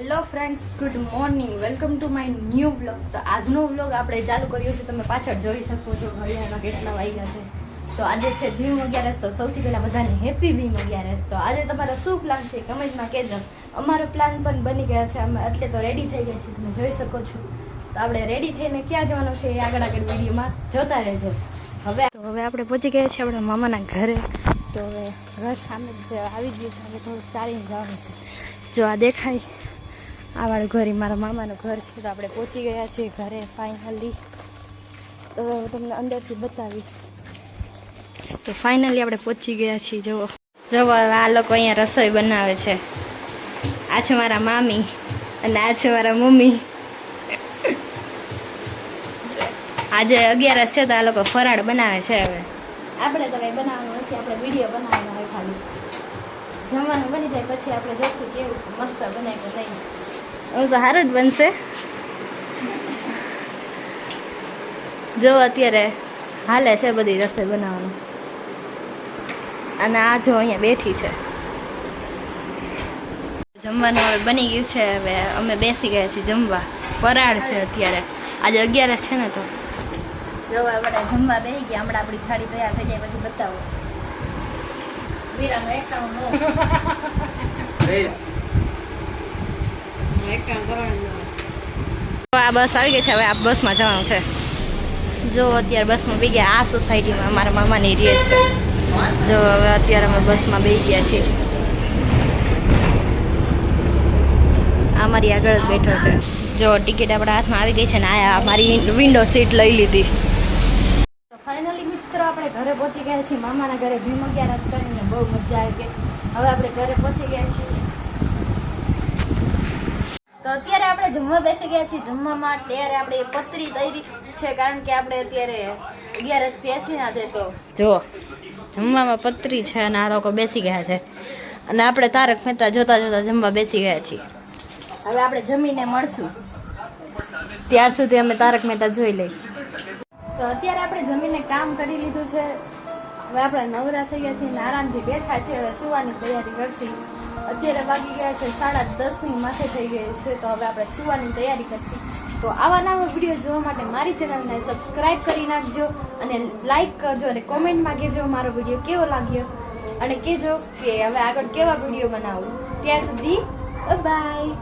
Hello friends, good morning. Welcome to my new vlog. તો આજનો vlog આપણે ચાલુ કર્યો છે. તમે પાછળ જોઈ શકો છો ઘડિયાળમાં કેટલા વાગ્યા છે. તો આજે છે ભીમ 11. તો સૌથી પહેલાં બધાને હેપી ભીમ 11. તો આજે તમારો શું પ્લાન છે કમેન્ટમાં કહેજો. અમારો પ્લાન પણ બની ગયા છે. અમે એટલે તો રેડી થઈ ગયા છીએ, તમે જોઈ શકો છો. તો આપણે રેડી થઈને ક્યાં જવાનું છે એ આગળ વિડીયોમાં જોતા રહેજો. હવે આપણે પહોંચી ગયા છીએ આપણા મામાના ઘરે. તો હવે ઘર સામે જ આવી ગયું છે. હવે થોડુંક ચાલીને જવાનું છે. જો આ દેખાય આ વાળું ઘર એ મારા મામાનું ઘર છે. તો આપણે પહોંચી ગયા છીએ ઘરે ફાઇનલી. તો હું તમને અંદરથી બતાવીશ. તો ફાઇનલી આપણે પહોંચી ગયા છીએ. જુઓ આ લોકો અહીંયા રસોઈ બનાવે છે. આ છે મારા મામી અને આ છે મારા મમ્મી. આજે 11 છે તો આ લોકો ફરાળ બનાવે છે. હવે આપણે તો કંઈ બનાવવાનું નથી, આપણે વિડીયો બનાવવાનો હોય ખાલી. જમવાનું બની જાય પછી આપણે જોઈશું કેવું મસ્ત બનાવી તો નહીં. હું તો સારું જ બનશે. જો અત્યારે હાલે છે બધી રસોઈ બનાવવાનું. અને આ જો અહીંયા બેઠી છે. જમવાનું હવે બની ગયું છે. હવે અમે બેસી ગયા છીએ જમવા. ફરાળ છે અત્યારે, આજે 11 છે ને. તો જો બધા જમવા બેસી ગયા. હમણાં આપણી થાળી તૈયાર થઈ જાય પછી બતાવો. આ બસ આવી ગઈ છે. હવે આ બસમાં જવાનું છે. જો અત્યારે બસમાં બેસી ગયા. આ સોસાયટીમાં અમારા મામાની રહે છે. જો હવે અત્યારે અમે બસમાં બેસી ગયા છીએ. આ મારી આગળ જ બેઠો છે. જો ટિકિટ આપણા હાથમાં આવી ગઈ છે ને આ મારી વિન્ડો સીટ લઈ લીધી. તો ફાઇનલી મિત્રો આપણે ઘરે પહોંચી ગયા છીએ. મામાના ઘરે ભીમ 11 કરીને બહુ મજા આવી ગઈ. હવે આપણે ઘરે પહોંચી ગયા છીએ. તો અત્યારે આપણે જમવા બેસી ગયા છીએ. જમવામાં ત્યારે આપણે પતરી તૈયારી છે, કારણ કે આપણે અત્યારે 11 થયા છીએ ને. તો જો જમવામાં પતરી છે અને આ લોકો બેસી ગયા છે. અને આપણે તારક મહેતા જોતા જોતા જમવા બેસી ગયા છીએ. હવે આપણે જમીને મળશું. ત્યાર સુધી અમે તારક મહેતા જોઈ લઈ. તો અત્યારે આપણે જમીને કામ કરી લીધું છે. હવે આપણે નવરા થઈ ગયા છીએ, આરામથી બેઠા છે. હવે સુવાની તૈયારી કરશું. અત્યારે વાગી ગયા છે 10:30 માથે થઈ ગયું છે. તો હવે આપણે સુવાની તૈયારી કરશું. તો આવા નવા વિડીયો જોવા માટે મારી ચેનલને સબસ્ક્રાઇબ કરી નાખજો અને લાઈક કરજો અને કોમેન્ટમાં કહેજો મારો વિડીયો કેવો લાગ્યો અને કહેજો કે હવે આગળ કેવા વિડીયો બનાવું. ત્યાં સુધી બાય.